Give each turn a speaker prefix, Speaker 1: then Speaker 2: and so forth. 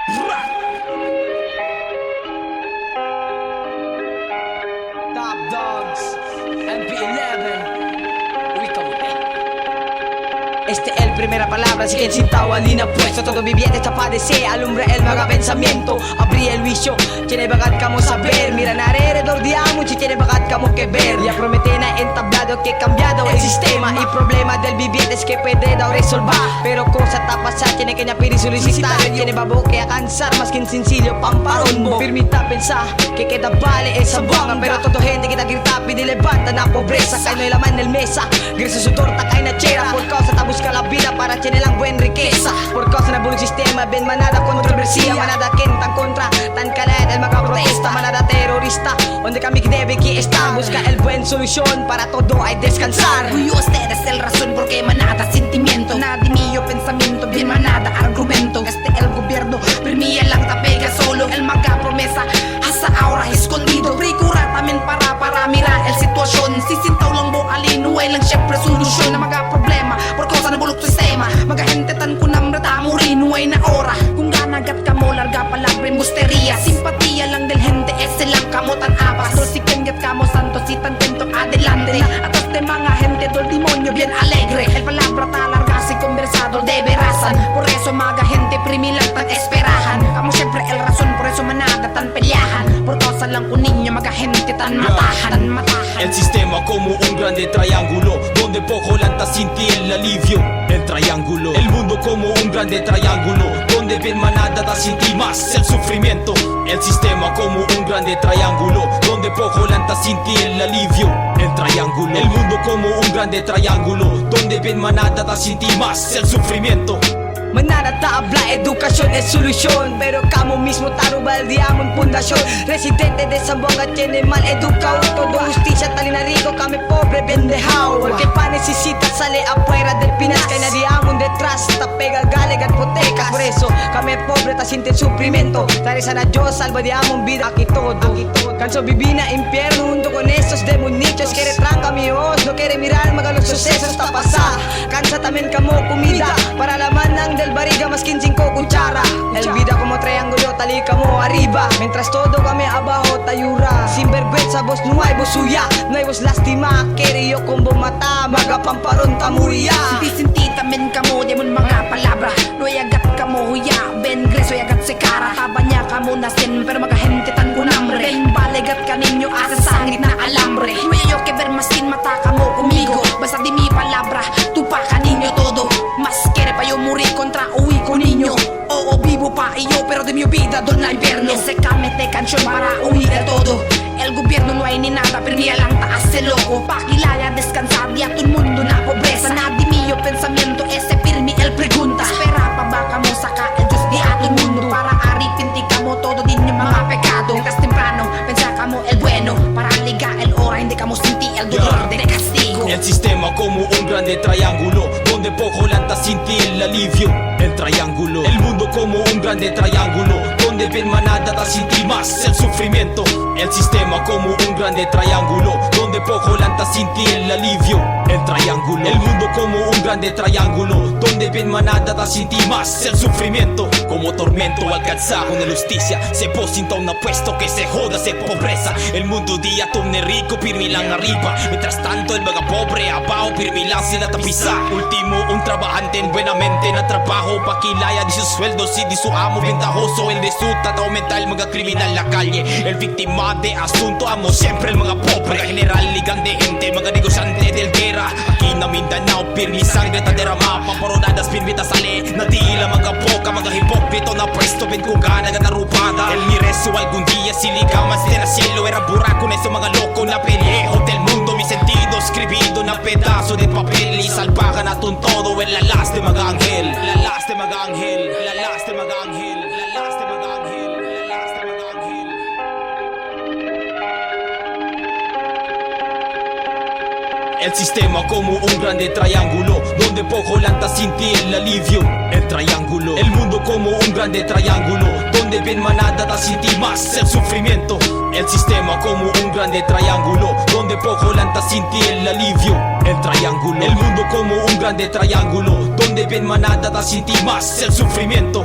Speaker 1: Top Dogs, MP11. Este es el primera palabra, así que en cintao alina puesto. Todo mi bien está padece, alumbra el maga pensamiento. Abrí el vicio, tiene bagat kamo saber. Mira na alrededor de amo, si tiene bagat kamo que ver. Ya prometí na entablado que he cambiado el sistema. Y problema del viviente es que puede dar resolver. Pero cosa está pasar, tiene que ñapiri solicitar. Tiene babo que a cansar, más que en sencillo pamparón mo. Permita pensar que queda vale esa banga. Pero todo gente que da grita pide levanta na pobreza. Cae no hay la mano en el mesa, gracias a su torta cae na chera. Por causa está busca la vida para tener la buena riqueza. Por causa na bulong sistema, ben manada controversia. Manada quien tan contra, tan calat el maga protesta. Manada terrorista, donde kami que debe que está. Busca el buen solución para todo hay descansar.
Speaker 2: Fui ustedes el razón porque manada sentimiento. Nadie mío pensamiento, bien manada argumento. El gobierno permía lang tapega solo. El maga promesa hasta ahora escondido. Procura también para mirar el situación. Si sintaw lang bo alinuay lang syempre solusyon na maga problema. Por causa na bulok sistema, maga gente tan kunam rata murinuay na ora. Kung ganagat ka mo larga palabra embustería. Simpatía lang del gente ese lang kamo tan apas. Dol si kenget kamo santo si tan tento adelante. Atos de mga gente dol demonyo bien alegre. El palabra ta larga si conversador de verazan. Por eso maga gente primilang tan esperahan. Kamo siempre el razón, por eso manada tan peleahan. Por causa lang un niño maga gente tan matahan.
Speaker 3: El sistema como un grande triángulo donde poco lanta sinti el alivio. El triángulo, el mundo como un grande triángulo donde ven manada da sinti más el sufrimiento. El sistema como un grande triángulo donde poco lanta sinti el alivio. El triángulo, el mundo como un grande triángulo donde ven manada da sinti más el sufrimiento.
Speaker 1: Manada tabla, educación es solución. Pero kamo mismo tarubal di amon pundasyon. Residente de Zamboanga tiene mal educado. Todo justicia talina rico, kami pobre bien dejado. Porque pa necesita sale afuera del Pinas. Kaya na di amon detrás, ta pega galeg at hipoteca. Por eso kami pobre ta siente sufrimiento. Tare sana Diyos, salva di amon vida aquí todo. Canso vivina infierno junto con estos demonios. Quiere tranca mi voz, no quiere mirar mga los sucesos ta pasar. Cansa también kamo comida para la manang del barriga más 15 cuchara. El vida como triángulo, tali como arriba. Mientras todo kami abajo tayura. Sin vergüenza vos no hay vos suya. No hay vos lastima, quiere yo combo mata. Maga pamparon tamuria.
Speaker 2: Sinti también kamo di mon mga palabra. No hay agat kamo huya. Ben greso y agat se cara. Tabanya kamo nasin pero maga gente tan kunamre. Ben balegat ka ninyo asa sangit na alambre. No hay yo que ver masin mata kamo conmigo. Basta di mi palabra, tupa ka ninyo todo. Mas quiere pa yo morir contra uy con niño. O vivo pa y yo pero de mi vida don la invierno. Ese camete canción para huir de todo. El gobierno no hay ni nada, pero ni lang taas se loco. Pakilaya descansar di atun mundo na pobreza. Nadie mío pensamiento ese firme el pregunta. Espera pa ba kamo saka el Diyos di atun mundo. Para aripin ti kamo todo din yung mga pekado. Mientras temprano pensa kamo el bueno. Para liga el hora hindi kamo sinti el dolor de castigo.
Speaker 3: El sistema como un grande triángulo donde poco lanta sinti el alivio. El triángulo, el mundo como un grande triángulo donde ven manada da sinti más el sufrimiento. El sistema como un grande triángulo donde poco lanta sinti el alivio. El triángulo, el mundo como un grande triángulo donde ven manada da sinti más el sufrimiento. Como tormento alcanza con la justicia se posinta un apuesto que se joda se pobreza. El mundo día torne rico pirmilang arriba. Mientras tanto el mga pobre abajo pirmilang sila tapisa. Último un trabajante en buenamente na trabajo. Pakilaya di su sueldo si di su amo ventajoso. El de su tata aumenta el mga criminal la calle. El víctima de asunto amo siempre el mga pobre. General ligan de gente mga negosyante del guerra. Aquí na Mindanao pirmi sangre ta derama. Pamparonadas pirmita sale nadila mga boca mga hipokrito na puesto ven kung gana na narupada. El mi rezo algún día si ligamas de la cielo. Era buraco na ese mga loco na pellejo del mundo. Mi sentido escribido na pedazo de papel. Y salvajan atun todo en la las de mga ángel. La las de mga ángel. La las de mga ángel. La las de mga ángel. La las de mga ángel. El sistema como un grande triángulo donde poco lanta sinti el alivio. El triángulo, el mundo como un grande triángulo donde ven manada da sinti más el sufrimiento. El sistema como un grande triángulo donde poco lanta sinti el alivio. El triángulo, el mundo como un grande triángulo donde ven manada da sinti más el sufrimiento.